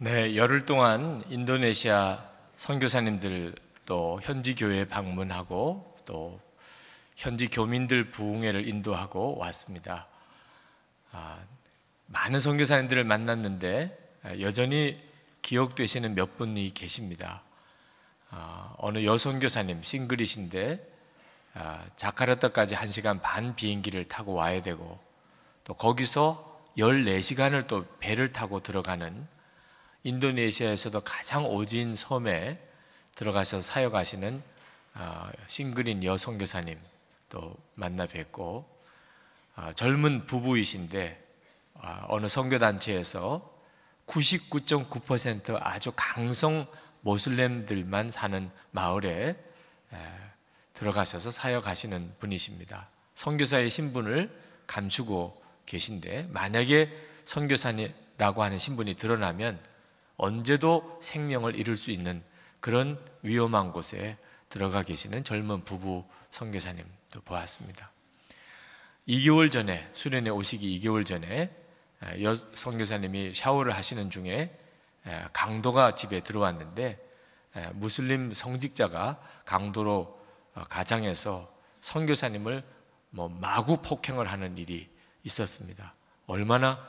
네, 열흘 동안 인도네시아 선교사님들 또 현지 교회 방문하고 또 현지 교민들 부흥회를 인도하고 왔습니다. 많은 선교사님들을 만났는데 여전히 기억되시는 몇 분이 계십니다. 어느 여선교사님 싱글이신데 자카르타까지 1시간 반 비행기를 타고 와야 되고 또 거기서 14시간을 또 배를 타고 들어가는 인도네시아에서도 가장 오진 섬에 들어가서 사역하시는 싱글인 여선교사님 또 만나 뵙고 젊은 부부이신데 어느 선교단체에서 99.9% 아주 강성 모슬렘들만 사는 마을에 들어가셔서 사역하시는 분이십니다. 선교사의 신분을 감추고 계신데 만약에 선교사라고 하는 신분이 드러나면 언제도 생명을 잃을 수 있는 그런 위험한 곳에 들어가 계시는 젊은 부부 선교사님도 보았습니다. 2개월 전에, 수련회 오시기 2개월 전에 여 선교사님이 샤워를 하시는 중에 강도가 집에 들어왔는데 무슬림 성직자가 강도로 가장해서 선교사님을 마구 폭행을 하는 일이 있었습니다. 얼마나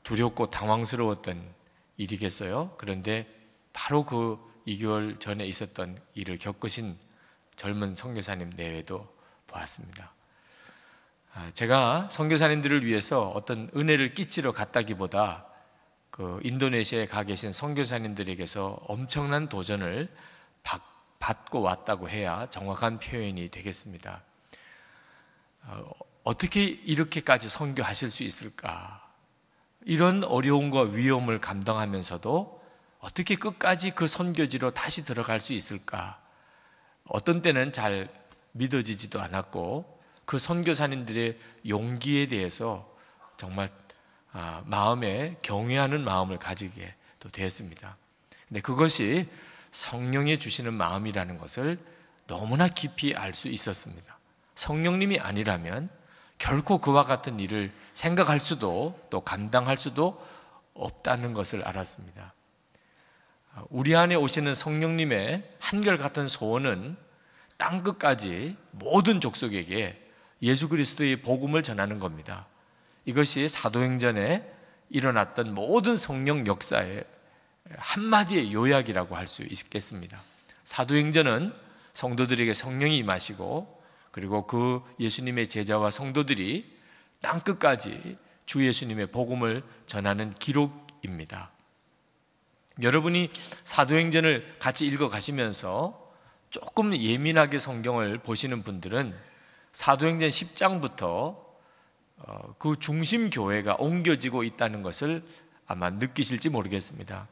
두렵고 당황스러웠던 일이겠어요? 그런데 바로 그 2개월 전에 있었던 일을 겪으신 젊은 선교사님 내외도 보았습니다. 제가 선교사님들을 위해서 어떤 은혜를 끼치러 갔다기보다 그 인도네시아에 가 계신 선교사님들에게서 엄청난 도전을 받고 왔다고 해야 정확한 표현이 되겠습니다. 어떻게 이렇게까지 선교하실 수 있을까? 이런 어려움과 위험을 감당하면서도 어떻게 끝까지 그 선교지로 다시 들어갈 수 있을까? 어떤 때는 잘 믿어지지도 않았고 그 선교사님들의 용기에 대해서 정말 마음에 경외하는 마음을 가지게 또 되었습니다. 근데 그것이 성령이 주시는 마음이라는 것을 너무나 깊이 알 수 있었습니다. 성령님이 아니라면 결코 그와 같은 일을 생각할 수도 또 감당할 수도 없다는 것을 알았습니다. 우리 안에 오시는 성령님의 한결같은 소원은 땅끝까지 모든 족속에게 예수 그리스도의 복음을 전하는 겁니다. 이것이 사도행전에 일어났던 모든 성령 역사의 한마디의 요약이라고 할 수 있겠습니다. 사도행전은 성도들에게 성령이 임하시고 그리고 그 예수님의 제자와 성도들이 땅끝까지 주 예수님의 복음을 전하는 기록입니다. 여러분이 사도행전을 같이 읽어가시면서 조금 예민하게 성경을 보시는 분들은 사도행전 10장부터 그 중심 교회가 옮겨지고 있다는 것을 아마 느끼실지 모르겠습니다.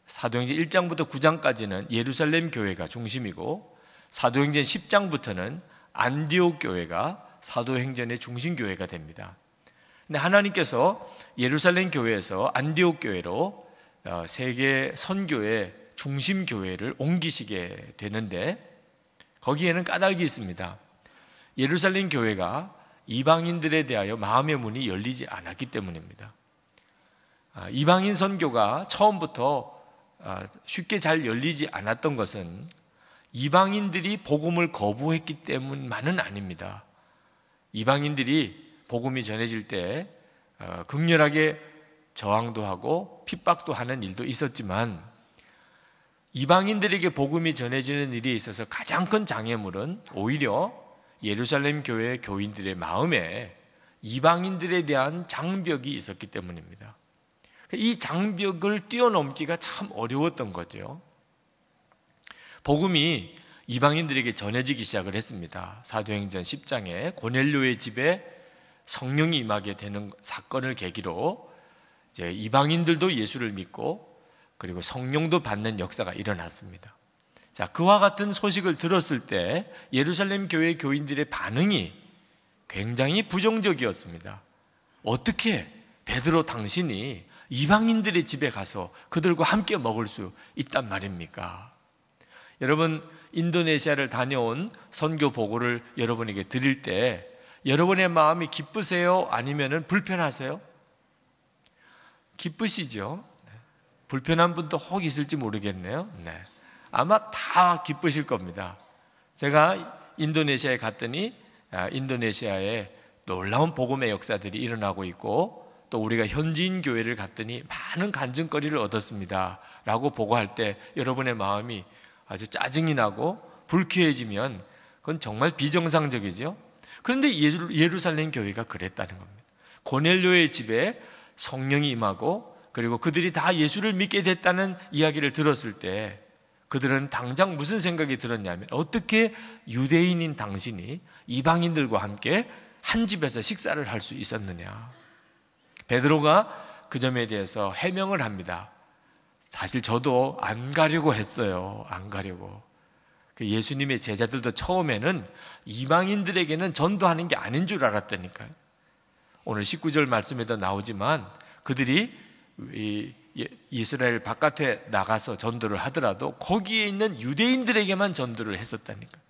사도행전 1장부터 9장까지는 예루살렘 교회가 중심이고 사도행전 10장부터는 안디옥 교회가 사도행전의 중심 교회가 됩니다. 근데 하나님께서 예루살렘 교회에서 안디옥 교회로 세계 선교의 중심 교회를 옮기시게 되는데 거기에는 까닭이 있습니다. 예루살렘 교회가 이방인들에 대하여 마음의 문이 열리지 않았기 때문입니다. 이방인 선교가 처음부터 쉽게 잘 열리지 않았던 것은 이방인들이 복음을 거부했기 때문만은 아닙니다. 이방인들이 복음이 전해질 때 극렬하게 저항도 하고 핍박도 하는 일도 있었지만 이방인들에게 복음이 전해지는 일에 있어서 가장 큰 장애물은 오히려 예루살렘 교회 교인들의 마음에 이방인들에 대한 장벽이 있었기 때문입니다. 이 장벽을 뛰어넘기가 참 어려웠던 거죠. 복음이 이방인들에게 전해지기 시작을 했습니다. 사도행전 10장에 고넬료의 집에 성령이 임하게 되는 사건을 계기로 이제 이방인들도 예수를 믿고 그리고 성령도 받는 역사가 일어났습니다. 자, 그와 같은 소식을 들었을 때 예루살렘 교회 교인들의 반응이 굉장히 부정적이었습니다. 어떻게 베드로 당신이 이방인들의 집에 가서 그들과 함께 먹을 수 있단 말입니까? 여러분, 인도네시아를 다녀온 선교 보고를 여러분에게 드릴 때 여러분의 마음이 기쁘세요? 아니면 불편하세요? 기쁘시죠? 불편한 분도 혹 있을지 모르겠네요. 네. 아마 다 기쁘실 겁니다. 제가 인도네시아에 갔더니 인도네시아에 놀라운 복음의 역사들이 일어나고 있고, 또 우리가 현지인 교회를 갔더니 많은 간증거리를 얻었습니다 라고 보고할 때 여러분의 마음이 아주 짜증이 나고 불쾌해지면 그건 정말 비정상적이죠. 그런데 예루살렘 교회가 그랬다는 겁니다. 고넬료의 집에 성령이 임하고, 그리고 그들이 다 예수를 믿게 됐다는 이야기를 들었을 때 그들은 당장 무슨 생각이 들었냐면, 어떻게 유대인인 당신이 이방인들과 함께 한 집에서 식사를 할 수 있었느냐. 베드로가 그 점에 대해서 해명을 합니다. 사실 저도 안 가려고 했어요. 안 가려고. 예수님의 제자들도 처음에는 이방인들에게는 전도하는 게 아닌 줄 알았다니까요. 오늘 19절 말씀에도 나오지만 그들이 이스라엘 바깥에 나가서 전도를 하더라도 거기에 있는 유대인들에게만 전도를 했었다니까요.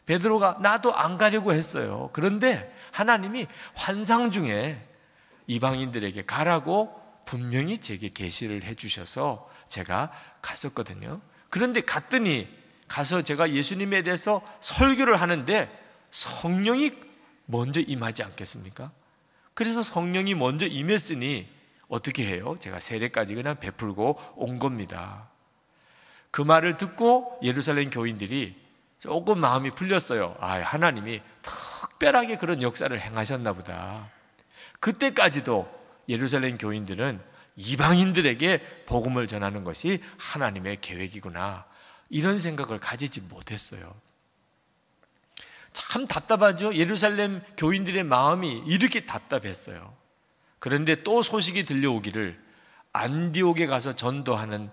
베드로가 나도 안 가려고 했어요. 그런데 하나님이 환상 중에 이방인들에게 가라고 분명히 제게 계시를 해주셔서 제가 갔었거든요. 그런데 갔더니 가서 제가 예수님에 대해서 설교를 하는데 성령이 먼저 임하지 않겠습니까? 그래서 성령이 먼저 임했으니 어떻게 해요? 제가 세례까지 그냥 베풀고 온 겁니다. 그 말을 듣고 예루살렘 교인들이 조금 마음이 풀렸어요. 하나님이 특별하게 그런 역사를 행하셨나 보다. 그때까지도 예루살렘 교인들은 이방인들에게 복음을 전하는 것이 하나님의 계획이구나, 이런 생각을 가지지 못했어요. 참 답답하죠. 예루살렘 교인들의 마음이 이렇게 답답했어요. 그런데 또 소식이 들려오기를, 안디옥에 가서 전도하는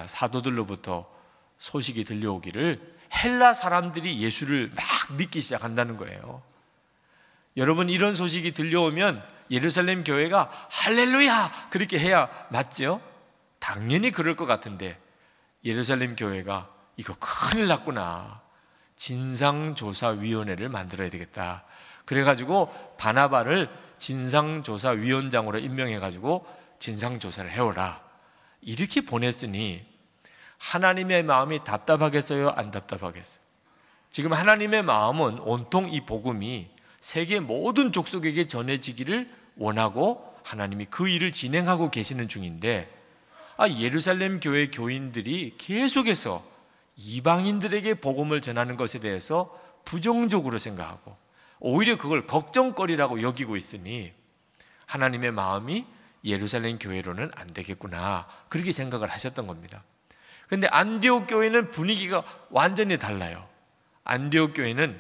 사도들로부터 소식이 들려오기를 헬라 사람들이 예수를 막 믿기 시작한다는 거예요. 여러분, 이런 소식이 들려오면 예루살렘 교회가 할렐루야 그렇게 해야 맞죠? 당연히 그럴 것 같은데 예루살렘 교회가 이거 큰일 났구나, 진상조사위원회를 만들어야 되겠다. 그래가지고 바나바를 진상조사위원장으로 임명해가지고 진상조사를 해오라, 이렇게 보냈으니 하나님의 마음이 답답하겠어요? 안 답답하겠어요? 지금 하나님의 마음은 온통 이 복음이 세계 모든 족속에게 전해지기를 원하고 하나님이 그 일을 진행하고 계시는 중인데, 예루살렘 교회 교인들이 계속해서 이방인들에게 복음을 전하는 것에 대해서 부정적으로 생각하고 오히려 그걸 걱정거리라고 여기고 있으니 하나님의 마음이 예루살렘 교회로는 안 되겠구나, 그렇게 생각을 하셨던 겁니다. 그런데 안디옥 교회는 분위기가 완전히 달라요. 안디옥 교회는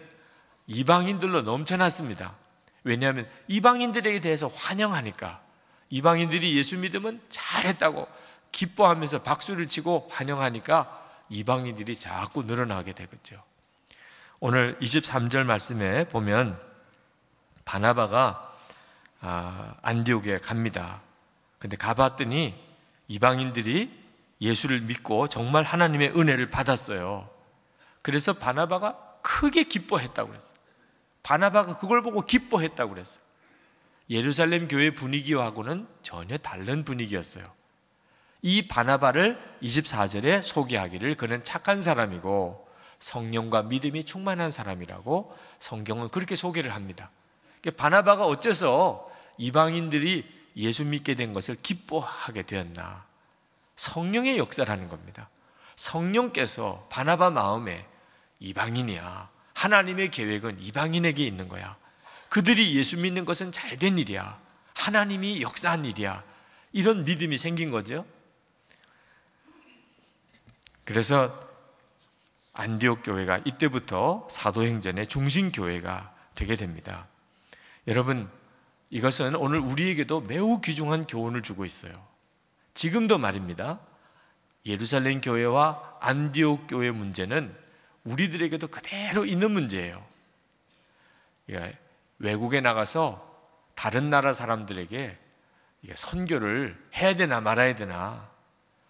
이방인들로 넘쳐났습니다. 왜냐하면 이방인들에 대해서 환영하니까, 이방인들이 예수 믿으면 잘했다고 기뻐하면서 박수를 치고 환영하니까 이방인들이 자꾸 늘어나게 되겠죠. 오늘 23절 말씀에 보면 바나바가 안디옥에 갑니다. 근데 가봤더니 이방인들이 예수를 믿고 정말 하나님의 은혜를 받았어요. 그래서 바나바가 크게 기뻐했다고 그랬어요. 바나바가 그걸 보고 기뻐했다고 그랬어요. 예루살렘 교회 분위기와는 전혀 다른 분위기였어요. 이 바나바를 24절에 소개하기를 그는 착한 사람이고 성령과 믿음이 충만한 사람이라고 성경은 그렇게 소개를 합니다. 바나바가 어째서 이방인들이 예수 믿게 된 것을 기뻐하게 되었나? 성령의 역사라는 겁니다. 성령께서 바나바 마음에 이방인이야, 하나님의 계획은 이방인에게 있는 거야, 그들이 예수 믿는 것은 잘된 일이야, 하나님이 역사한 일이야, 이런 믿음이 생긴 거죠. 그래서 안디옥 교회가 이때부터 사도행전의 중심 교회가 되게 됩니다. 여러분, 이것은 오늘 우리에게도 매우 귀중한 교훈을 주고 있어요. 지금도 말입니다. 예루살렘 교회와 안디옥 교회 문제는 우리들에게도 그대로 있는 문제예요. 외국에 나가서 다른 나라 사람들에게 선교를 해야 되나 말아야 되나,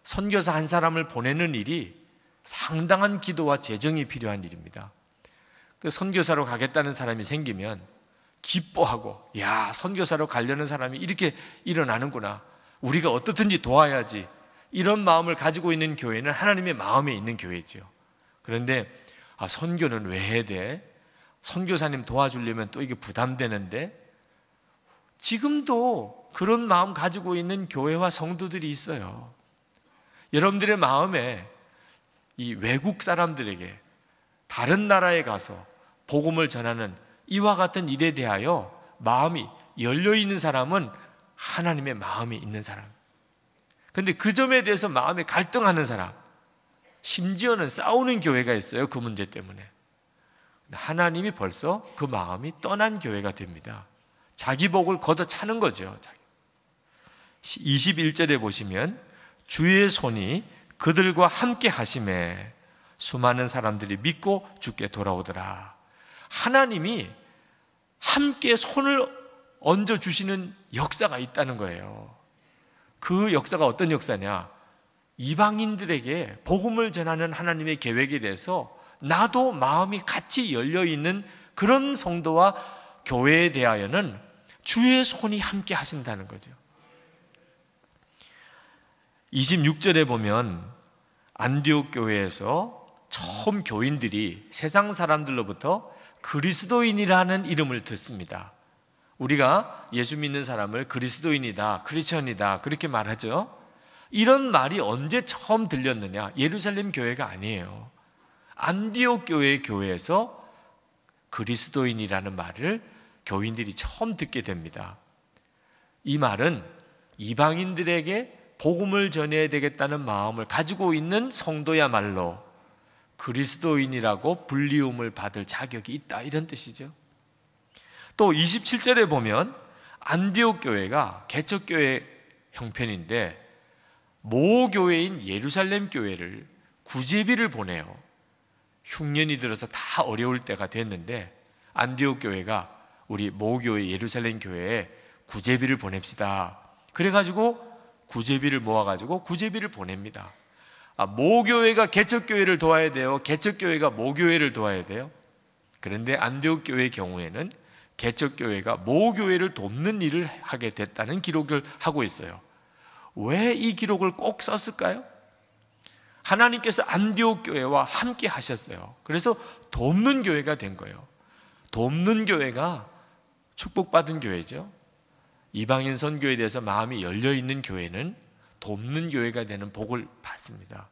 선교사 한 사람을 보내는 일이 상당한 기도와 재정이 필요한 일입니다. 그 선교사로 가겠다는 사람이 생기면 기뻐하고, 야, 선교사로 가려는 사람이 이렇게 일어나는구나, 우리가 어떻든지 도와야지, 이런 마음을 가지고 있는 교회는 하나님의 마음에 있는 교회죠. 그런데 선교는 왜 해야 돼? 선교사님 도와주려면 또 이게 부담되는데, 지금도 그런 마음 가지고 있는 교회와 성도들이 있어요. 여러분들의 마음에 이 외국 사람들에게 다른 나라에 가서 복음을 전하는 이와 같은 일에 대하여 마음이 열려있는 사람은 하나님의 마음이 있는 사람. 그런데 그 점에 대해서 마음에 갈등하는 사람, 심지어는 싸우는 교회가 있어요. 그 문제 때문에. 하나님이 벌써 그 마음이 떠난 교회가 됩니다. 자기 복을 걷어차는 거죠. 21절에 보시면 주의 손이 그들과 함께 하심에 수많은 사람들이 믿고 주께 돌아오더라. 하나님이 함께 손을 얹어주시는 역사가 있다는 거예요. 그 역사가 어떤 역사냐? 이방인들에게 복음을 전하는 하나님의 계획에 대해서 나도 마음이 같이 열려있는 그런 성도와 교회에 대하여는 주의 손이 함께 하신다는 거죠. 26절에 보면 안디옥 교회에서 처음 교인들이 세상 사람들로부터 그리스도인이라는 이름을 듣습니다. 우리가 예수 믿는 사람을 그리스도인이다, 크리스천이다 그렇게 말하죠. 이런 말이 언제 처음 들렸느냐? 예루살렘 교회가 아니에요. 안디옥 교회에서 그리스도인이라는 말을 교인들이 처음 듣게 됩니다. 이 말은 이방인들에게 복음을 전해야 되겠다는 마음을 가지고 있는 성도야말로 그리스도인이라고 불리움을 받을 자격이 있다, 이런 뜻이죠. 또 27절에 보면 안디옥 교회가 개척교회 형편인데 모교회인 예루살렘 교회를 구제비를 보내요. 흉년이 들어서 다 어려울 때가 됐는데 안디옥 교회가 우리 모교회 예루살렘 교회에 구제비를 보냅시다. 그래가지고 구제비를 모아가지고 구제비를 보냅니다. 모교회가 개척교회를 도와야 돼요? 개척교회가 모교회를 도와야 돼요? 그런데 안디옥 교회의 경우에는 개척교회가 모교회를 돕는 일을 하게 됐다는 기록을 하고 있어요. 왜 이 기록을 꼭 썼을까요? 하나님께서 안디옥 교회와 함께 하셨어요. 그래서 돕는 교회가 된 거예요. 돕는 교회가 축복받은 교회죠. 이방인 선교에 대해서 마음이 열려있는 교회는 돕는 교회가 되는 복을 받습니다.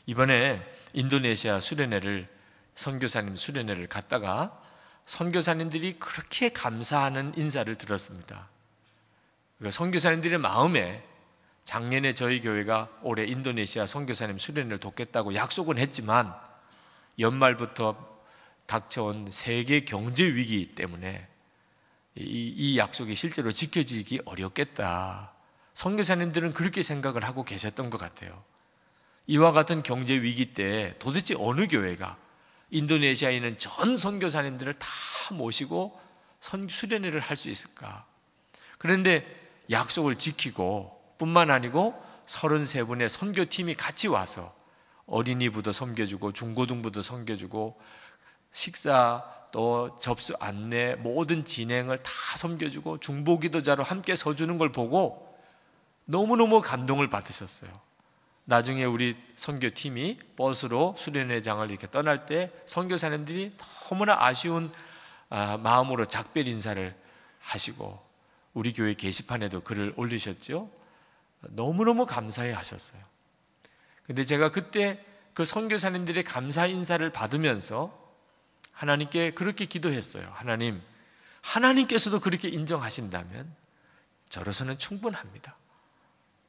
이번에 인도네시아 수련회를, 선교사님 수련회를 갔다가 선교사님들이 그렇게 감사하는 인사를 들었습니다. 선교사님들의 마음에 작년에 저희 교회가 올해 인도네시아 선교사님 수련회를 돕겠다고 약속은 했지만 연말부터 닥쳐온 세계 경제 위기 때문에 이 약속이 실제로 지켜지기 어렵겠다. 선교사님들은 그렇게 생각을 하고 계셨던 것 같아요. 이와 같은 경제 위기 때 도대체 어느 교회가 인도네시아에 있는 전 선교사님들을 다 모시고 수련회를 할 수 있을까? 그런데 약속을 지키고 뿐만 아니고 33분의 선교팀이 같이 와서 어린이부도 섬겨주고 중고등부도 섬겨주고 식사 또 접수 안내 모든 진행을 다 섬겨주고 중보기도자로 함께 서주는 걸 보고 너무너무 감동을 받으셨어요. 나중에 우리 선교팀이 버스로 수련회장을 이렇게 떠날 때 선교사님들이 너무나 아쉬운 마음으로 작별 인사를 하시고 우리 교회 게시판에도 글을 올리셨죠. 너무너무 감사해 하셨어요. 근데 제가 그때 그 선교사님들의 감사 인사를 받으면서 하나님께 그렇게 기도했어요. 하나님, 하나님께서도 그렇게 인정하신다면 저로서는 충분합니다.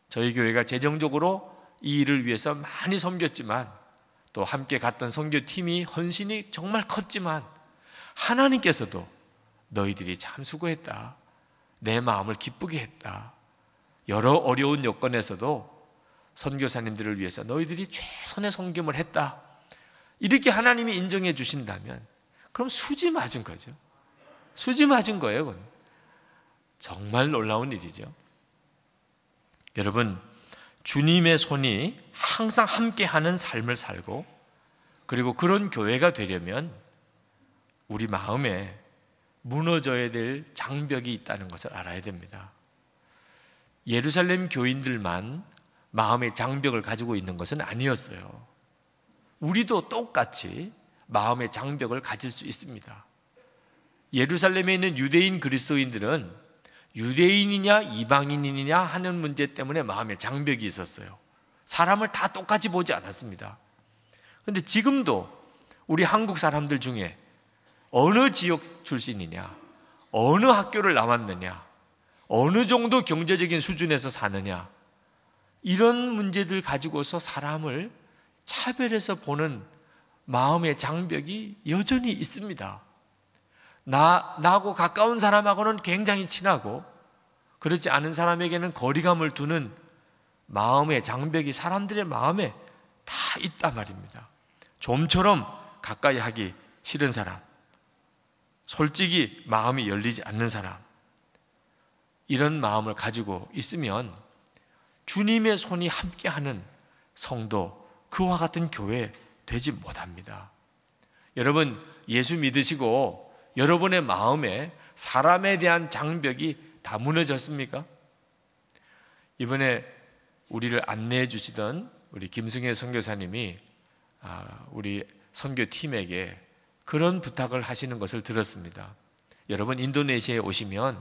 저희 교회가 재정적으로 이 일을 위해서 많이 섬겼지만 또 함께 갔던 선교팀이 헌신이 정말 컸지만 하나님께서도 너희들이 참 수고했다. 내 마음을 기쁘게 했다. 여러 어려운 여건에서도 선교사님들을 위해서 너희들이 최선의 섬김을 했다. 이렇게 하나님이 인정해 주신다면 그럼 수지 맞은 거죠. 수지 맞은 거예요. 그건. 정말 놀라운 일이죠. 여러분, 주님의 손이 항상 함께하는 삶을 살고 그리고 그런 교회가 되려면 우리 마음에 무너져야 될 장벽이 있다는 것을 알아야 됩니다. 예루살렘 교인들만 마음의 장벽을 가지고 있는 것은 아니었어요. 우리도 똑같이 마음의 장벽을 가질 수 있습니다. 예루살렘에 있는 유대인 그리스도인들은 유대인이냐 이방인이냐 하는 문제 때문에 마음의 장벽이 있었어요. 사람을 다 똑같이 보지 않았습니다. 그런데 지금도 우리 한국 사람들 중에 어느 지역 출신이냐, 어느 학교를 나왔느냐, 어느 정도 경제적인 수준에서 사느냐, 이런 문제들 가지고서 사람을 차별해서 보는 마음의 장벽이 여전히 있습니다. 나하고 가까운 사람하고는 굉장히 친하고 그렇지 않은 사람에게는 거리감을 두는 마음의 장벽이 사람들의 마음에 다 있단 말입니다. 좀처럼 가까이 하기 싫은 사람, 솔직히 마음이 열리지 않는 사람, 이런 마음을 가지고 있으면 주님의 손이 함께하는 성도, 그와 같은 교회 되지 못합니다. 여러분, 예수 믿으시고 여러분의 마음에 사람에 대한 장벽이 다 무너졌습니까? 이번에 우리를 안내해 주시던 우리 김승혜 선교사님이 우리 선교팀에게 그런 부탁을 하시는 것을 들었습니다. 여러분, 인도네시아에 오시면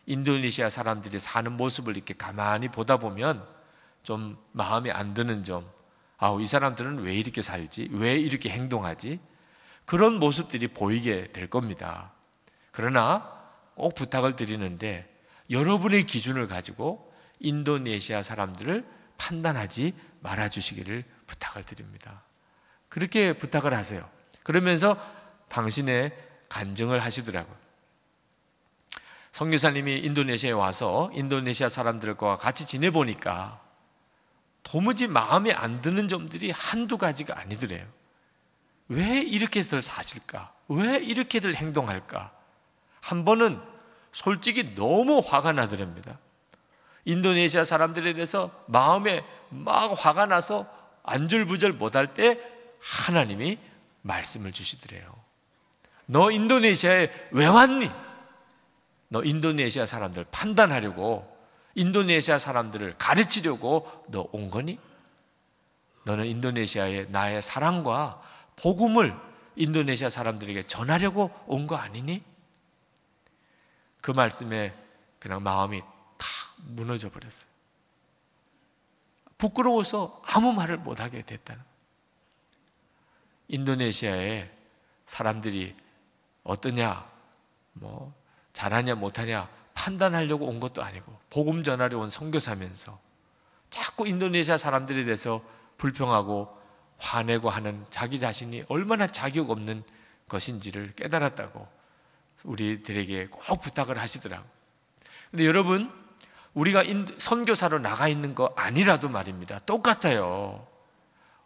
인도네시아 사람들이 사는 모습을 이렇게 가만히 보다 보면 좀 마음에 안 드는 점, 이 사람들은 왜 이렇게 살지? 왜 이렇게 행동하지? 그런 모습들이 보이게 될 겁니다. 그러나 꼭 부탁을 드리는데 여러분의 기준을 가지고 인도네시아 사람들을 판단하지 말아주시기를 부탁을 드립니다. 그렇게 부탁을 하세요. 그러면서 당신의 간증을 하시더라고요. 선교사님이 인도네시아에 와서 인도네시아 사람들과 같이 지내보니까 도무지 마음에 안 드는 점들이 한두 가지가 아니더래요. 왜 이렇게들 사실까? 왜 이렇게들 행동할까? 한 번은 솔직히 너무 화가 나더랍니다. 인도네시아 사람들에 대해서 마음에 막 화가 나서 안절부절 못할 때 하나님이 말씀을 주시더래요. 너 인도네시아에 왜 왔니? 너 인도네시아 사람들 판단하려고, 인도네시아 사람들을 가르치려고 너 온 거니? 너는 인도네시아에 나의 사랑과 복음을 인도네시아 사람들에게 전하려고 온 거 아니니? 그 말씀에 그냥 마음이 탁 무너져 버렸어요. 부끄러워서 아무 말을 못하게 됐다는. 인도네시아에 사람들이 어떠냐, 잘하냐 못하냐 판단하려고 온 것도 아니고 복음 전하려 온 선교사면서 자꾸 인도네시아 사람들에 대해서 불평하고 화내고 하는 자기 자신이 얼마나 자격 없는 것인지를 깨달았다고 우리들에게 꼭 부탁을 하시더라고요. 근데 여러분, 우리가 선교사로 나가 있는 거 아니라도 말입니다. 똑같아요.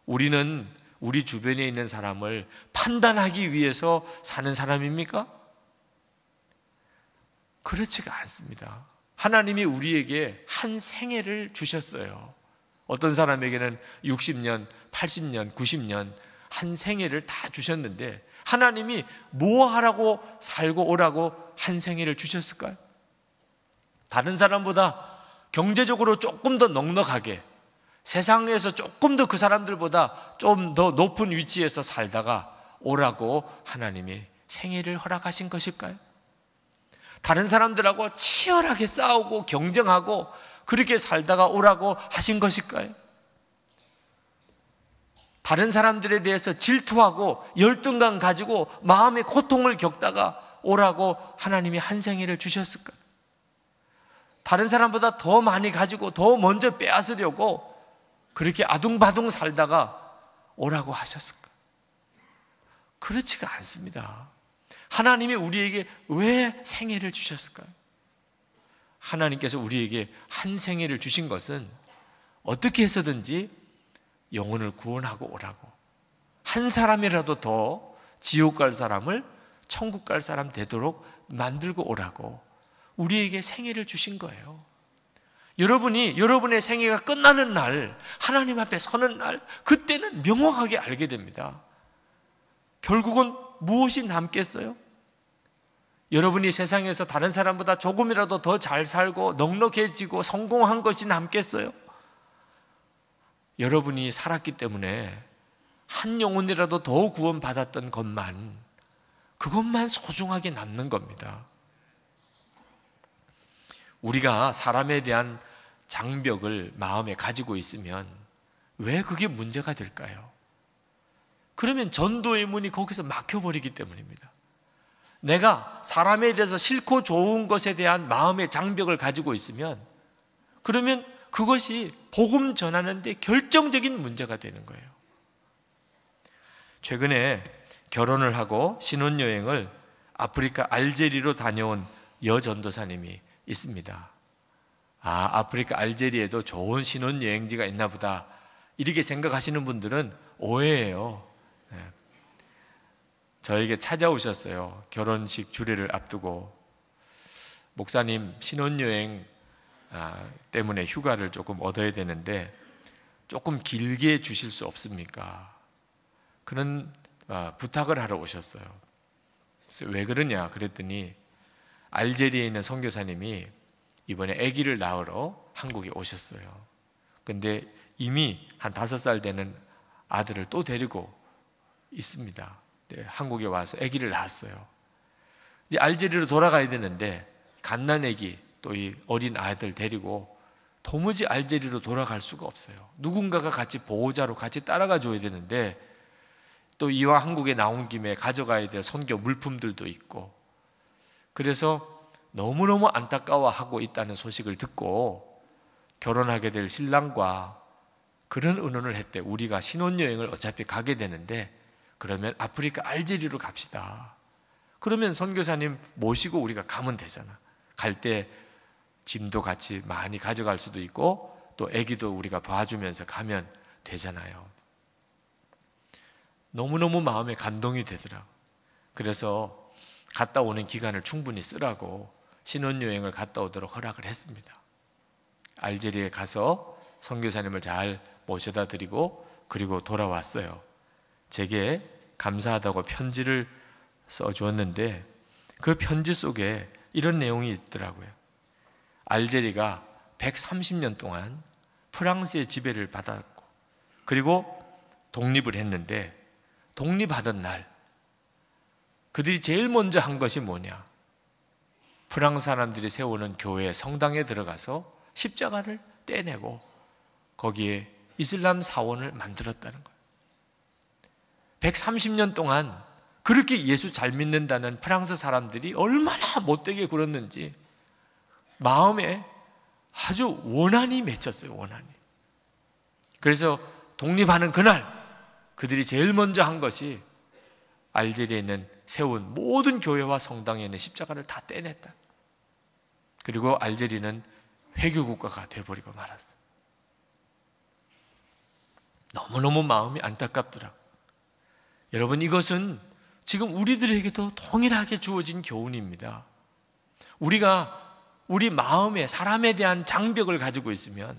우리는 우리 주변에 있는 사람을 판단하기 위해서 사는 사람입니까? 그렇지가 않습니다. 하나님이 우리에게 한 생애를 주셨어요. 어떤 사람에게는 60년, 80년, 90년 한 생애를 다 주셨는데 하나님이 뭐 하라고 살고 오라고 한 생애를 주셨을까요? 다른 사람보다 경제적으로 조금 더 넉넉하게, 세상에서 조금 더 그 사람들보다 좀 더 높은 위치에서 살다가 오라고 하나님이 생애를 허락하신 것일까요? 다른 사람들하고 치열하게 싸우고 경쟁하고 그렇게 살다가 오라고 하신 것일까요? 다른 사람들에 대해서 질투하고 열등감 가지고 마음의 고통을 겪다가 오라고 하나님이 한 생애를 주셨을까요? 다른 사람보다 더 많이 가지고 더 먼저 빼앗으려고 그렇게 아둥바둥 살다가 오라고 하셨을까요? 그렇지가 않습니다. 하나님이 우리에게 왜 생애를 주셨을까요? 하나님께서 우리에게 한 생애를 주신 것은 어떻게 해서든지 영혼을 구원하고 오라고, 한 사람이라도 더 지옥 갈 사람을 천국 갈 사람 되도록 만들고 오라고 우리에게 생애를 주신 거예요. 여러분이 여러분의 생애가 끝나는 날, 하나님 앞에 서는 날, 그때는 명확하게 알게 됩니다. 결국은 무엇이 남겠어요? 여러분이 세상에서 다른 사람보다 조금이라도 더 잘 살고 넉넉해지고 성공한 것이 남겠어요? 여러분이 살았기 때문에 한 영혼이라도 더 구원받았던 그것만 소중하게 남는 겁니다. 우리가 사람에 대한 장벽을 마음에 가지고 있으면 왜 그게 문제가 될까요? 그러면 전도의 문이 거기서 막혀버리기 때문입니다. 내가 사람에 대해서 싫고 좋은 것에 대한 마음의 장벽을 가지고 있으면 그러면 그것이 복음 전하는 데 결정적인 문제가 되는 거예요. 최근에 결혼을 하고 신혼여행을 아프리카 알제리로 다녀온 여전도사님이 있습니다. 아프리카 알제리에도 좋은 신혼여행지가 있나 보다 이렇게 생각하시는 분들은 오해예요. 저에게 찾아오셨어요. 결혼식 주례를 앞두고 목사님 신혼여행 때문에 휴가를 조금 얻어야 되는데 조금 길게 주실 수 없습니까? 그런 부탁을 하러 오셨어요. 그래서 왜 그러냐 그랬더니 알제리에 있는 선교사님이 이번에 아기를 낳으러 한국에 오셨어요. 근데 이미 한 5살 되는 아들을 또 데리고 있습니다. 네, 한국에 와서 아기를 낳았어요. 이제 알제리로 돌아가야 되는데 갓난 아기 또 이 어린 아이들 데리고 도무지 알제리로 돌아갈 수가 없어요. 누군가가 같이 보호자로 같이 따라가 줘야 되는데 또 이와 한국에 나온 김에 가져가야 될 선교 물품들도 있고 그래서 너무너무 안타까워하고 있다는 소식을 듣고 결혼하게 될 신랑과 그런 의논을 했대. 우리가 신혼여행을 어차피 가게 되는데 그러면 아프리카 알제리로 갑시다. 그러면 선교사님 모시고 우리가 가면 되잖아. 갈 때 짐도 같이 많이 가져갈 수도 있고 또 아기도 우리가 봐주면서 가면 되잖아요. 너무너무 마음에 감동이 되더라. 그래서 갔다 오는 기간을 충분히 쓰라고 신혼여행을 갔다 오도록 허락을 했습니다. 알제리에 가서 선교사님을 잘 모셔다 드리고 그리고 돌아왔어요. 제게 감사하다고 편지를 써주었는데 그 편지 속에 이런 내용이 있더라고요. 알제리가 130년 동안 프랑스의 지배를 받았고 그리고 독립을 했는데 독립하던 날 그들이 제일 먼저 한 것이 뭐냐? 프랑스 사람들이 세우는 교회 성당에 들어가서 십자가를 떼내고 거기에 이슬람 사원을 만들었다는 거예요. 130년 동안 그렇게 예수 잘 믿는다는 프랑스 사람들이 얼마나 못되게 굴었는지 마음에 아주 원한이 맺혔어요. 원한이. 그래서 독립하는 그날 그들이 제일 먼저 한 것이 알제리에 있는 세운 모든 교회와 성당에 있는 십자가를 다 떼냈다. 그리고 알제리는 회교국가가 되어버리고 말았어요. 너무너무 마음이 안타깝더라. 여러분 이것은 지금 우리들에게도 동일하게 주어진 교훈입니다. 우리가 우리 마음에 사람에 대한 장벽을 가지고 있으면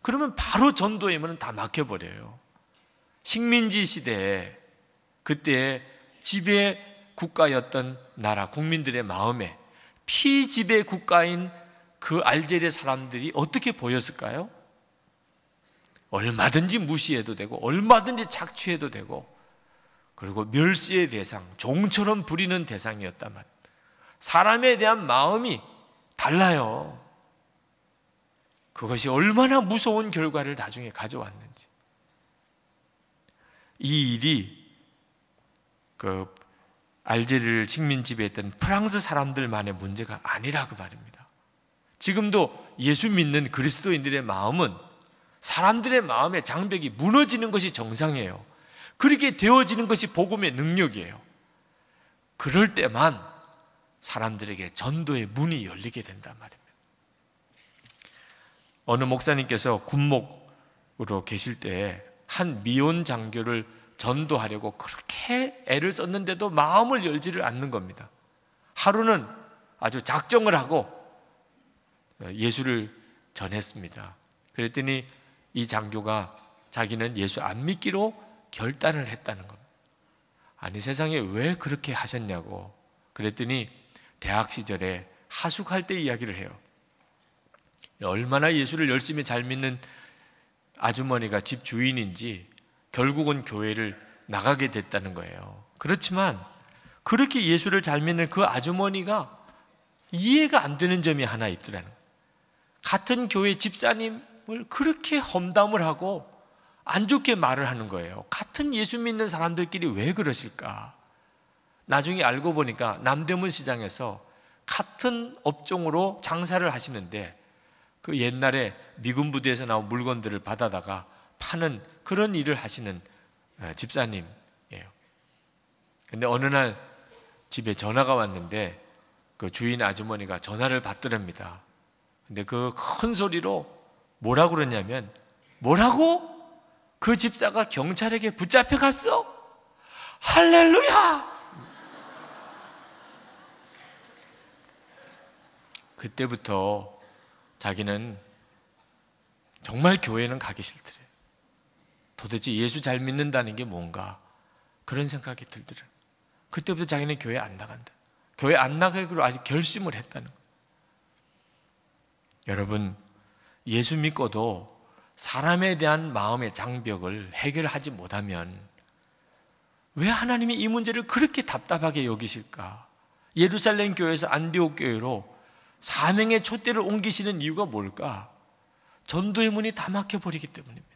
그러면 바로 전도의 문은 다 막혀버려요. 식민지 시대에 그때 지배 국가였던 나라 국민들의 마음에 피지배 국가인 그 알제리 사람들이 어떻게 보였을까요? 얼마든지 무시해도 되고 얼마든지 착취해도 되고 그리고 멸시의 대상, 종처럼 부리는 대상이었단 말이에요. 사람에 대한 마음이 달라요. 그것이 얼마나 무서운 결과를 나중에 가져왔는지. 이 일이 그 알제리를 식민 지배했던 프랑스 사람들만의 문제가 아니라 그 말입니다. 지금도 예수 믿는 그리스도인들의 마음은 사람들의 마음의 장벽이 무너지는 것이 정상이에요. 그렇게 되어지는 것이 복음의 능력이에요. 그럴 때만 사람들에게 전도의 문이 열리게 된단 말입니다. 어느 목사님께서 군목으로 계실 때 한 미혼 장교를 전도하려고 그렇게 애를 썼는데도 마음을 열지를 않는 겁니다. 하루는 아주 작정을 하고 예수를 전했습니다. 그랬더니 이 장교가 자기는 예수 안 믿기로 결단을 했다는 겁니다. 아니 세상에 왜 그렇게 하셨냐고 그랬더니 대학 시절에 하숙할 때 이야기를 해요. 얼마나 예수를 열심히 잘 믿는 아주머니가 집 주인인지 결국은 교회를 나가게 됐다는 거예요. 그렇지만 그렇게 예수를 잘 믿는 그 아주머니가 이해가 안 되는 점이 하나 있더라는 거예요. 같은 교회 집사님을 그렇게 험담을 하고 안 좋게 말을 하는 거예요. 같은 예수 믿는 사람들끼리 왜 그러실까? 나중에 알고 보니까 남대문 시장에서 같은 업종으로 장사를 하시는데 그 옛날에 미군 부대에서 나온 물건들을 받아다가 파는 그런 일을 하시는 집사님이에요. 근데 어느 날 집에 전화가 왔는데 그 주인 아주머니가 전화를 받더랍니다. 근데 그 큰 소리로 뭐라고 그러냐면, 뭐라고? 그 집사가 경찰에게 붙잡혀 갔어? 할렐루야! 그때부터 자기는 정말 교회는 가기 싫더래요. 도대체 예수 잘 믿는다는 게 뭔가 그런 생각이 들더래요. 그때부터 자기는 교회 안 나간다. 교회 안 나가기로 아주 결심을 했다는 거예요. 여러분, 예수 믿고도 사람에 대한 마음의 장벽을 해결하지 못하면 왜 하나님이 이 문제를 그렇게 답답하게 여기실까? 예루살렘 교회에서 안디옥 교회로 사명의 촛대를 옮기시는 이유가 뭘까? 전도의 문이 다 막혀버리기 때문입니다.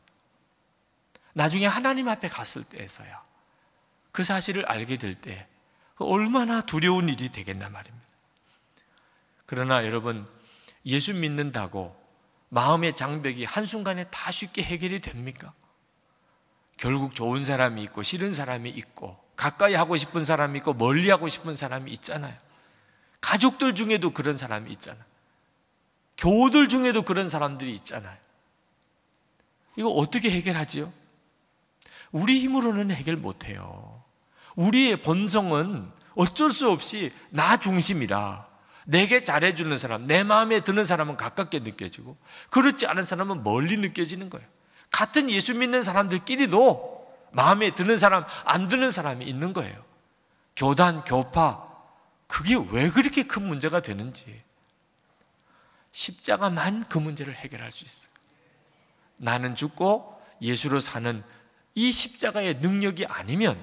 나중에 하나님 앞에 갔을 때에서야 그 사실을 알게 될 때 얼마나 두려운 일이 되겠나 말입니다. 그러나 여러분, 예수 믿는다고 마음의 장벽이 한순간에 다 쉽게 해결이 됩니까? 결국 좋은 사람이 있고 싫은 사람이 있고 가까이 하고 싶은 사람이 있고 멀리 하고 싶은 사람이 있잖아요. 가족들 중에도 그런 사람이 있잖아요. 교우들 중에도 그런 사람들이 있잖아요. 이거 어떻게 해결하지요? 우리 힘으로는 해결 못해요. 우리의 본성은 어쩔 수 없이 나 중심이라 내게 잘해주는 사람, 내 마음에 드는 사람은 가깝게 느껴지고 그렇지 않은 사람은 멀리 느껴지는 거예요. 같은 예수 믿는 사람들끼리도 마음에 드는 사람, 안 드는 사람이 있는 거예요. 교단, 교파, 그게 왜 그렇게 큰 문제가 되는지 십자가만 그 문제를 해결할 수 있어요. 나는 죽고 예수로 사는 이 십자가의 능력이 아니면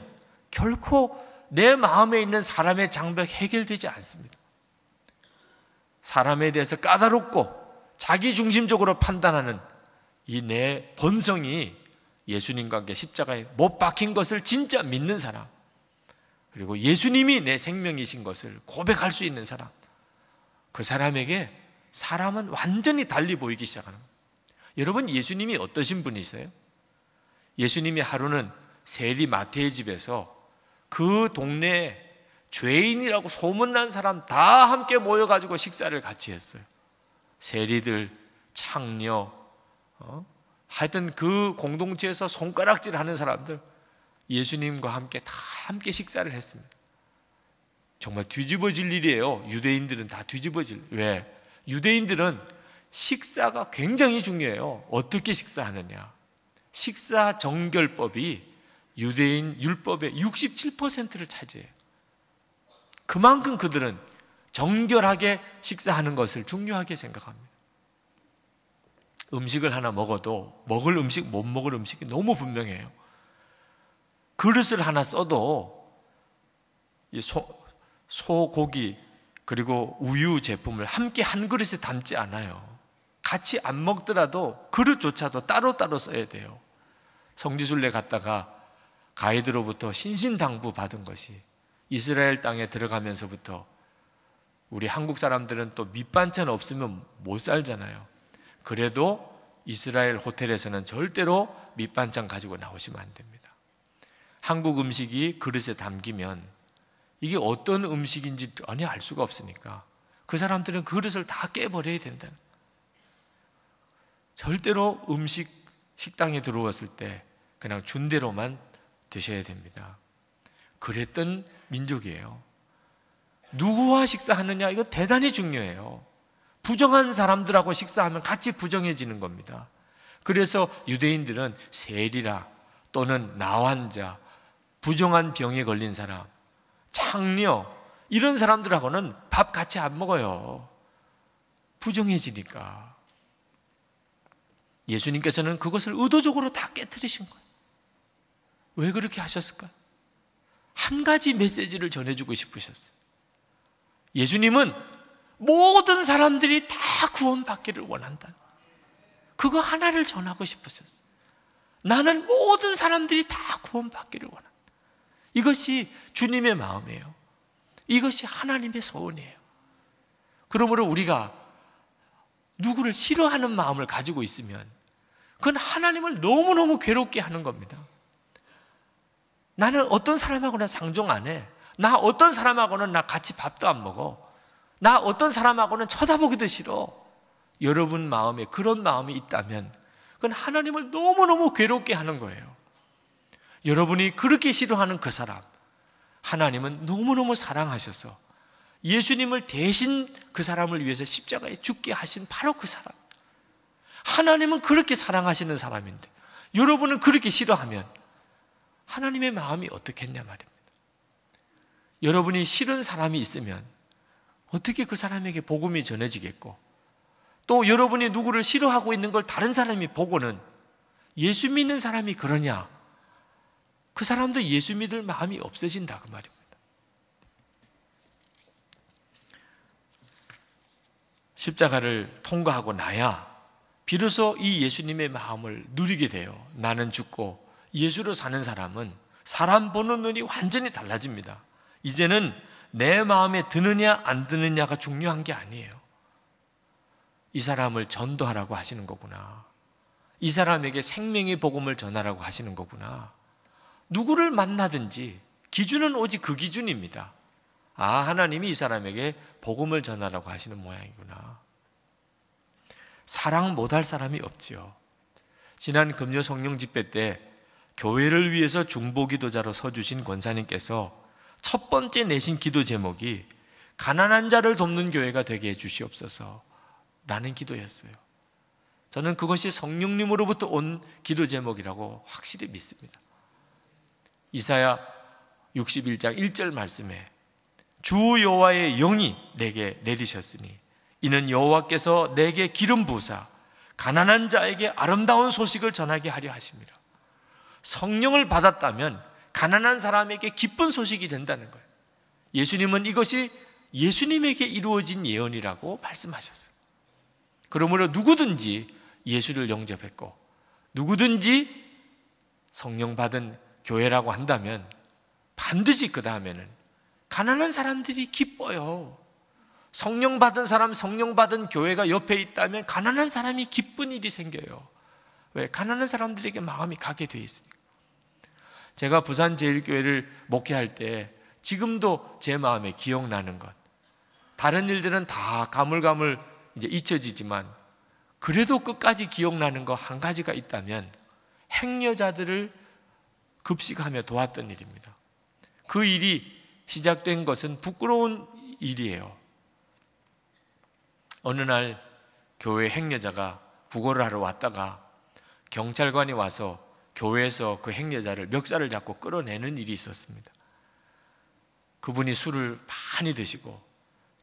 결코 내 마음에 있는 사람의 장벽 해결되지 않습니다. 사람에 대해서 까다롭고 자기중심적으로 판단하는 이 내 본성이 예수님과 함께 십자가에 못 박힌 것을 진짜 믿는 사람, 그리고 예수님이 내 생명이신 것을 고백할 수 있는 사람, 그 사람에게 사람은 완전히 달리 보이기 시작하는 거예요. 여러분, 예수님이 어떠신 분이세요? 예수님이 하루는 세리 마태의 집에서 그 동네에 죄인이라고 소문난 사람 다 함께 모여가지고 식사를 같이 했어요. 세리들, 창녀, 하여튼 그 공동체에서 손가락질 하는 사람들, 예수님과 함께 다 함께 식사를 했습니다. 정말 뒤집어질 일이에요. 유대인들은 다 뒤집어질. 왜? 유대인들은 식사가 굉장히 중요해요. 어떻게 식사하느냐. 식사 정결법이 유대인 율법의 67%를 차지해요. 그만큼 그들은 정결하게 식사하는 것을 중요하게 생각합니다. 음식을 하나 먹어도 먹을 음식, 못 먹을 음식이 너무 분명해요. 그릇을 하나 써도 소고기 그리고 우유 제품을 함께 한 그릇에 담지 않아요. 같이 안 먹더라도 그릇조차도 따로따로 써야 돼요. 성지순례 갔다가 가이드로부터 신신당부 받은 것이 이스라엘 땅에 들어가면서부터 우리 한국 사람들은 또 밑반찬 없으면 못 살잖아요. 그래도 이스라엘 호텔에서는 절대로 밑반찬 가지고 나오시면 안 됩니다. 한국 음식이 그릇에 담기면 이게 어떤 음식인지 전혀 알 수가 없으니까 그 사람들은 그릇을 다 깨버려야 된다는 거예요. 절대로 식당에 들어왔을 때 그냥 준 대로만 드셔야 됩니다. 그랬던 민족이에요. 누구와 식사하느냐, 이거 대단히 중요해요. 부정한 사람들하고 식사하면 같이 부정해지는 겁니다. 그래서 유대인들은 세리라 또는 나환자, 부정한 병에 걸린 사람, 창녀, 이런 사람들하고는 밥 같이 안 먹어요. 부정해지니까. 예수님께서는 그것을 의도적으로 다 깨트리신 거예요. 왜 그렇게 하셨을까? 한 가지 메시지를 전해주고 싶으셨어요. 예수님은 모든 사람들이 다 구원받기를 원한다. 그거 하나를 전하고 싶으셨어요. 나는 모든 사람들이 다 구원받기를 원한다. 이것이 주님의 마음이에요. 이것이 하나님의 소원이에요. 그러므로 우리가 누구를 싫어하는 마음을 가지고 있으면 그건 하나님을 너무너무 괴롭게 하는 겁니다. 나는 어떤 사람하고는 상종 안 해. 나 어떤 사람하고는 나 같이 밥도 안 먹어. 나 어떤 사람하고는 쳐다보기도 싫어. 여러분 마음에 그런 마음이 있다면 그건 하나님을 너무너무 괴롭게 하는 거예요. 여러분이 그렇게 싫어하는 그 사람, 하나님은 너무너무 사랑하셔서 예수님을 대신 그 사람을 위해서 십자가에 죽게 하신 바로 그 사람. 하나님은 그렇게 사랑하시는 사람인데 여러분은 그렇게 싫어하면 하나님의 마음이 어떻겠냐 말입니다. 여러분이 싫은 사람이 있으면 어떻게 그 사람에게 복음이 전해지겠고, 또 여러분이 누구를 싫어하고 있는 걸 다른 사람이 보고는 예수 믿는 사람이 그러냐? 그 사람도 예수 믿을 마음이 없어진다 그 말입니다. 십자가를 통과하고 나야 비로소 이 예수님의 마음을 누리게 돼요. 나는 죽고 예수로 사는 사람은 사람 보는 눈이 완전히 달라집니다. 이제는 내 마음에 드느냐 안 드느냐가 중요한 게 아니에요. 이 사람을 전도하라고 하시는 거구나. 이 사람에게 생명의 복음을 전하라고 하시는 거구나. 누구를 만나든지 기준은 오직 그 기준입니다. 아, 하나님이 이 사람에게 복음을 전하라고 하시는 모양이구나. 사랑 못할 사람이 없지요. 지난 금요 성령 집회 때 교회를 위해서 중보기도자로 서주신 권사님께서 첫 번째 내신 기도 제목이 가난한 자를 돕는 교회가 되게 해주시옵소서 라는 기도였어요. 저는 그것이 성령님으로부터 온 기도 제목이라고 확실히 믿습니다. 이사야 61장 1절 말씀에 주 여호와의 영이 내게 내리셨으니 이는 여호와께서 내게 기름 부으사 가난한 자에게 아름다운 소식을 전하게 하려 하십니다. 성령을 받았다면 가난한 사람에게 기쁜 소식이 된다는 거예요. 예수님은 이것이 예수님에게 이루어진 예언이라고 말씀하셨어요. 그러므로 누구든지 예수를 영접했고 누구든지 성령 받은 교회라고 한다면 반드시 그 다음에는 가난한 사람들이 기뻐요. 성령 받은 사람, 성령 받은 교회가 옆에 있다면 가난한 사람이 기쁜 일이 생겨요. 왜? 가난한 사람들에게 마음이 가게 돼 있으니까. 제가 부산제일교회를 목회할 때 지금도 제 마음에 기억나는 것, 다른 일들은 다 가물가물 이제 잊혀지지만 그래도 끝까지 기억나는 거 한 가지가 있다면 행여자들을 급식하며 도왔던 일입니다. 그 일이 시작된 것은 부끄러운 일이에요. 어느 날 교회 행여자가 구걸을 하러 왔다가 경찰관이 와서 교회에서 그 행여자를 멱살을 잡고 끌어내는 일이 있었습니다. 그분이 술을 많이 드시고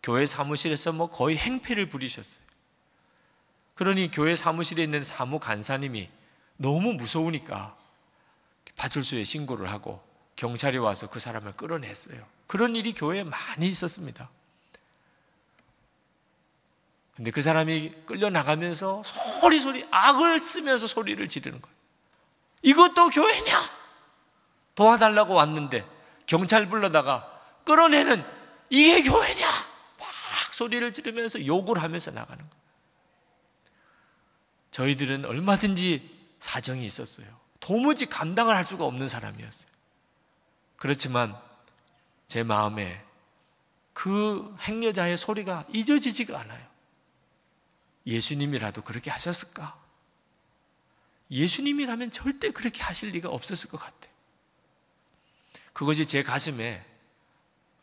교회 사무실에서 거의 행패를 부리셨어요. 그러니 교회 사무실에 있는 사무 간사님이 너무 무서우니까 파출소에 신고를 하고 경찰이 와서 그 사람을 끌어냈어요. 그런 일이 교회에 많이 있었습니다. 근데 그 사람이 끌려나가면서 소리 악을 쓰면서 소리를 지르는 거예요. 이것도 교회냐? 도와달라고 왔는데 경찰 불러다가 끌어내는 이게 교회냐? 막 소리를 지르면서 욕을 하면서 나가는 거예요. 저희들은 얼마든지 사정이 있었어요. 도무지 감당을 할 수가 없는 사람이었어요. 그렇지만 제 마음에 그 행여자의 소리가 잊어지지가 않아요. 예수님이라도 그렇게 하셨을까? 예수님이라면 절대 그렇게 하실 리가 없었을 것 같아요. 그것이 제 가슴에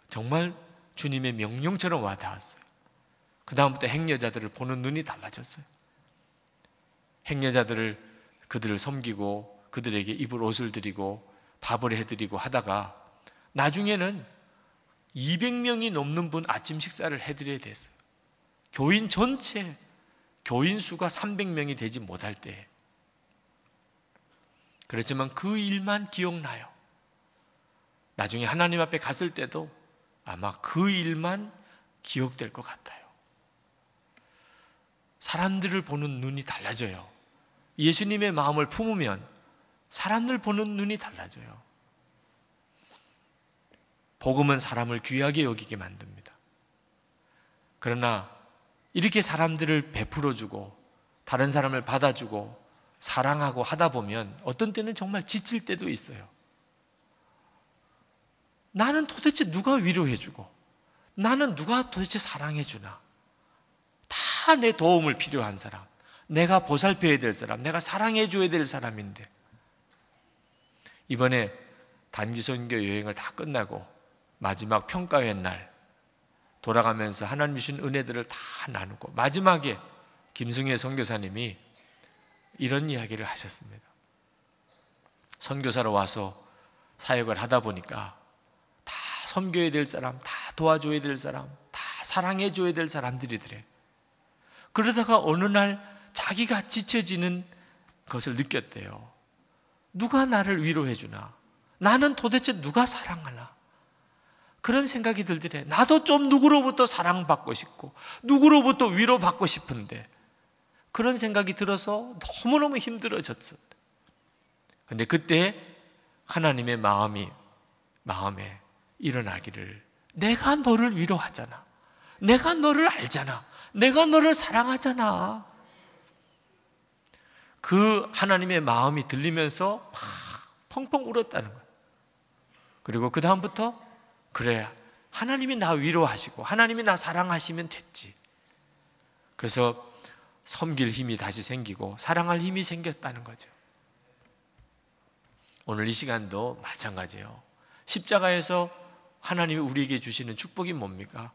정말 주님의 명령처럼 와닿았어요. 그 다음부터 행여자들을 보는 눈이 달라졌어요. 행여자들을 그들을 섬기고 그들에게 입을 옷을 드리고 밥을 해드리고 하다가 나중에는 200명이 넘는 분 아침 식사를 해드려야 됐어요. 교인 전체 교인 수가 300명이 되지 못할 때. 그렇지만 그 일만 기억나요. 나중에 하나님 앞에 갔을 때도 아마 그 일만 기억될 것 같아요. 사람들을 보는 눈이 달라져요. 예수님의 마음을 품으면 사람들 보는 눈이 달라져요. 복음은 사람을 귀하게 여기게 만듭니다. 그러나 이렇게 사람들을 베풀어주고 다른 사람을 받아주고 사랑하고 하다 보면 어떤 때는 정말 지칠 때도 있어요. 나는 도대체 누가 위로해주고 나는 누가 도대체 사랑해주나? 다 내 도움을 필요한 사람, 내가 보살펴야 될 사람, 내가 사랑해줘야 될 사람인데, 이번에 단기 선교 여행을 다 끝나고 마지막 평가회 날 돌아가면서 하나님 주신 은혜들을 다 나누고 마지막에 김승혜 선교사님이 이런 이야기를 하셨습니다. 선교사로 와서 사역을 하다 보니까 다 섬겨야 될 사람, 다 도와줘야 될 사람, 다 사랑해줘야 될 사람들이더래. 그러다가 어느 날 자기가 지쳐지는 것을 느꼈대요. 누가 나를 위로해주나? 나는 도대체 누가 사랑하나? 그런 생각이 들더래. 나도 좀 누구로부터 사랑받고 싶고 누구로부터 위로받고 싶은데, 그런 생각이 들어서 너무너무 힘들어졌어. 근데 그때 하나님의 마음에 일어나기를, 내가 너를 위로하잖아, 내가 너를 알잖아, 내가 너를 사랑하잖아. 그 하나님의 마음이 들리면서 막 펑펑 울었다는 거예요. 그리고 그 다음부터 그래, 하나님이 나 위로하시고 하나님이 나 사랑하시면 됐지. 그래서 섬길 힘이 다시 생기고 사랑할 힘이 생겼다는 거죠. 오늘 이 시간도 마찬가지예요. 십자가에서 하나님이 우리에게 주시는 축복이 뭡니까?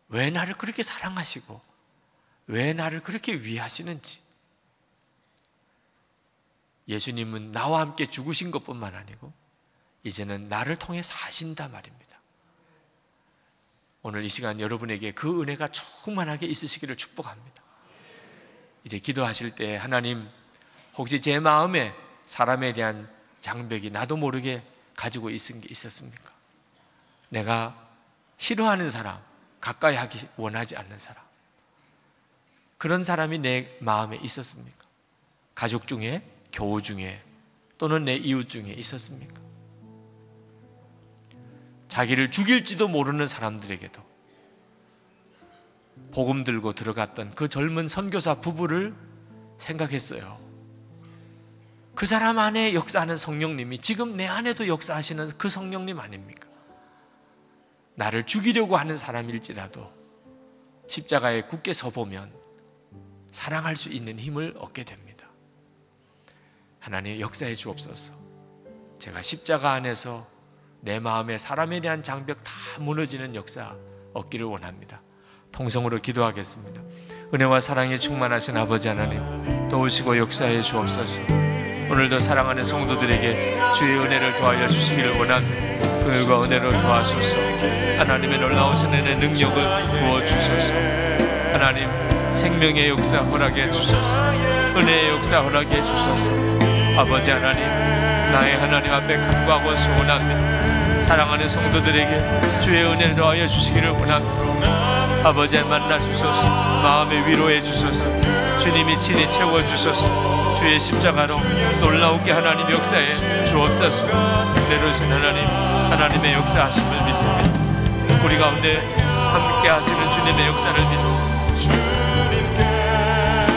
왜 나를 그렇게 사랑하시고 왜 나를 그렇게 위하시는지. 예수님은 나와 함께 죽으신 것뿐만 아니고 이제는 나를 통해 사신다 말입니다. 오늘 이 시간 여러분에게 그 은혜가 충만하게 있으시기를 축복합니다. 이제 기도하실 때, 하나님, 혹시 제 마음에 사람에 대한 장벽이 나도 모르게 가지고 있은 게 있었습니까? 내가 싫어하는 사람, 가까이 하기 원하지 않는 사람, 그런 사람이 내 마음에 있었습니까? 가족 중에, 교우 중에, 또는 내 이웃 중에 있었습니까? 자기를 죽일지도 모르는 사람들에게도 복음 들고 들어갔던 그 젊은 선교사 부부를 생각했어요. 그 사람 안에 역사하는 성령님이 지금 내 안에도 역사하시는 그 성령님 아닙니까? 나를 죽이려고 하는 사람일지라도 십자가에 굳게 서보면 사랑할 수 있는 힘을 얻게 됩니다. 하나님 역사해 주옵소서. 제가 십자가 안에서 내 마음에 사람에 대한 장벽 다 무너지는 역사 얻기를 원합니다. 통성으로 기도하겠습니다. 은혜와 사랑에 충만하신 아버지 하나님, 도우시고 역사해 주옵소서. 오늘도 사랑하는 성도들에게 주의 은혜를 더하여 주시기를 원합니다. 그들과 은혜를 더하소서. 하나님의 놀라우신 은혜의 능력을 부어주소서. 하나님, 생명의 역사 허락해 주소서. 은혜의 역사 허락해 주소서. 아버지 하나님, 나의 하나님 앞에 간구하고 소원합니다. 사랑하는 성도들에게 주의 은혜를 더하여 주시기를 원합니다. 아버지 만나 주소서. 마음에 위로해 주소서. 주님이 친히 채워 주소서. 주의 십자가로 놀라우게 하나님 역사에 주옵소서. 내려오신 하나님, 하나님의 역사하심을 믿습니다. 우리 가운데 함께 하시는 주님의 역사를 믿습니다.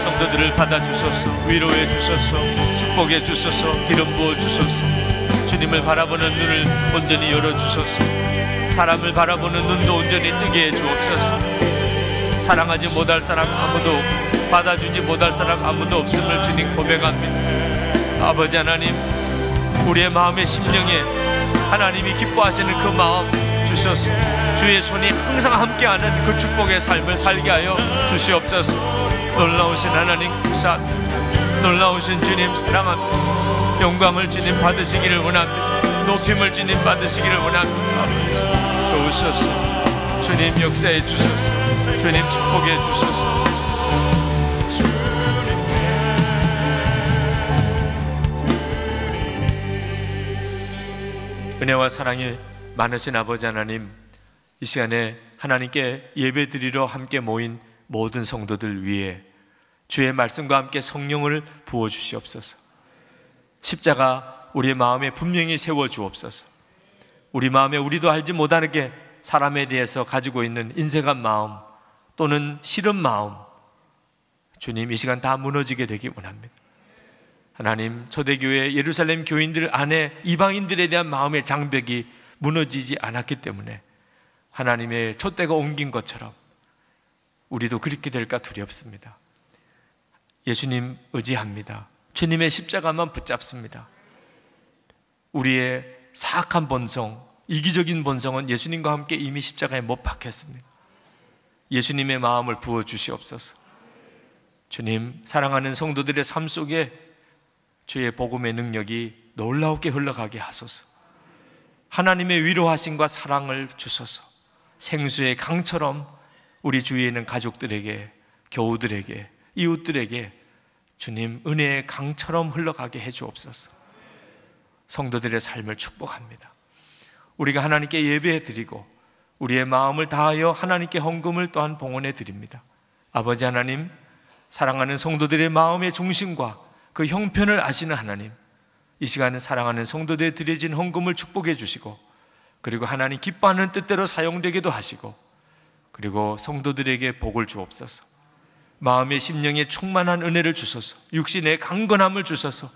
성도들을 받아주소서. 위로해 주소서. 축복해 주소서. 기름 부어 주소서. 주님을 바라보는 눈을 온전히 열어주소서. 사람을 바라보는 눈도 온전히 뜨게 해 주옵소서. 사랑하지 못할 사람 아무도 없고 받아주지 못할 사람 아무도 없음을 주님 고백합니다. 아버지 하나님, 우리의 마음의 심령에 하나님이 기뻐하시는 그 마음 주소서. 주의 손이 항상 함께하는 그 축복의 삶을 살게 하여 주시옵소서. 놀라우신 하나님 감사합니다. 놀라우신 주님 사랑합니다. 영광을 주님 받으시기를 원합니다. 높임을 주님 받으시기를 원합니다. 주옵소서. 주님 역사해 주소서. 주님 축복해 주소서. 은혜와 사랑이 많으신 아버지 하나님, 이 시간에 하나님께 예배드리러 함께 모인 모든 성도들 위해 주의 말씀과 함께 성령을 부어주시옵소서. 십자가 우리의 마음에 분명히 세워주옵소서. 우리 마음에 우리도 알지 못하게 사람에 대해서 가지고 있는 인색한 마음 또는 싫은 마음, 주님 이 시간 다 무너지게 되기 원합니다. 하나님, 초대교회 예루살렘 교인들 안에 이방인들에 대한 마음의 장벽이 무너지지 않았기 때문에 하나님의 촛대가 옮긴 것처럼 우리도 그렇게 될까 두렵습니다. 예수님 의지합니다. 주님의 십자가만 붙잡습니다. 우리의 사악한 본성, 이기적인 본성은 예수님과 함께 이미 십자가에 못 박혔습니다. 예수님의 마음을 부어주시옵소서. 주님, 사랑하는 성도들의 삶 속에 주의 복음의 능력이 놀라우게 흘러가게 하소서. 하나님의 위로하심과 사랑을 주소서. 생수의 강처럼 우리 주위에 있는 가족들에게, 교우들에게, 이웃들에게 주님 은혜의 강처럼 흘러가게 해주옵소서. 성도들의 삶을 축복합니다. 우리가 하나님께 예배해 드리고 우리의 마음을 다하여 하나님께 헌금을 또한 봉헌해 드립니다. 아버지 하나님, 사랑하는 성도들의 마음의 중심과 그 형편을 아시는 하나님, 이 시간에 사랑하는 성도들에 드려진 헌금을 축복해 주시고, 그리고 하나님 기뻐하는 뜻대로 사용되기도 하시고, 그리고 성도들에게 복을 주옵소서. 마음의 심령에 충만한 은혜를 주소서. 육신의 강건함을 주소서.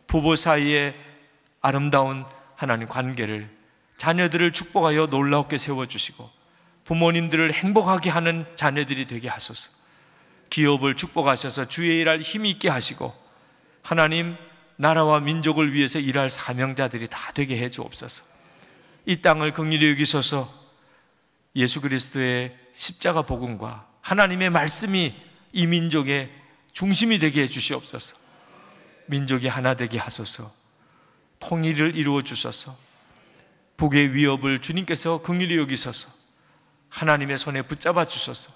부부 사이에 아름다운 하나님 관계를, 자녀들을 축복하여 놀랍게 세워주시고, 부모님들을 행복하게 하는 자녀들이 되게 하소서. 기업을 축복하셔서 주의 일할 힘이 있게 하시고, 하나님 나라와 민족을 위해서 일할 사명자들이 다 되게 해 주옵소서. 이 땅을 긍휼히 여기소서. 예수 그리스도의 십자가 복음과 하나님의 말씀이 이 민족의 중심이 되게 해 주시옵소서. 민족이 하나 되게 하소서. 통일을 이루어 주소서. 북의 위협을 주님께서 긍휼히 여기소서. 하나님의 손에 붙잡아 주소서.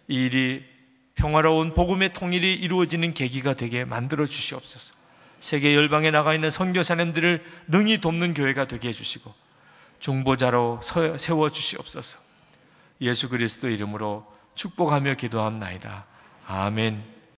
이 일이 평화로운 복음의 통일이 이루어지는 계기가 되게 만들어 주시옵소서. 세계 열방에 나가 있는 선교사님들을 능히 돕는 교회가 되게 해주시고 중보자로 세워 주시옵소서. 예수 그리스도 이름으로 축복하며 기도합나이다. 아멘.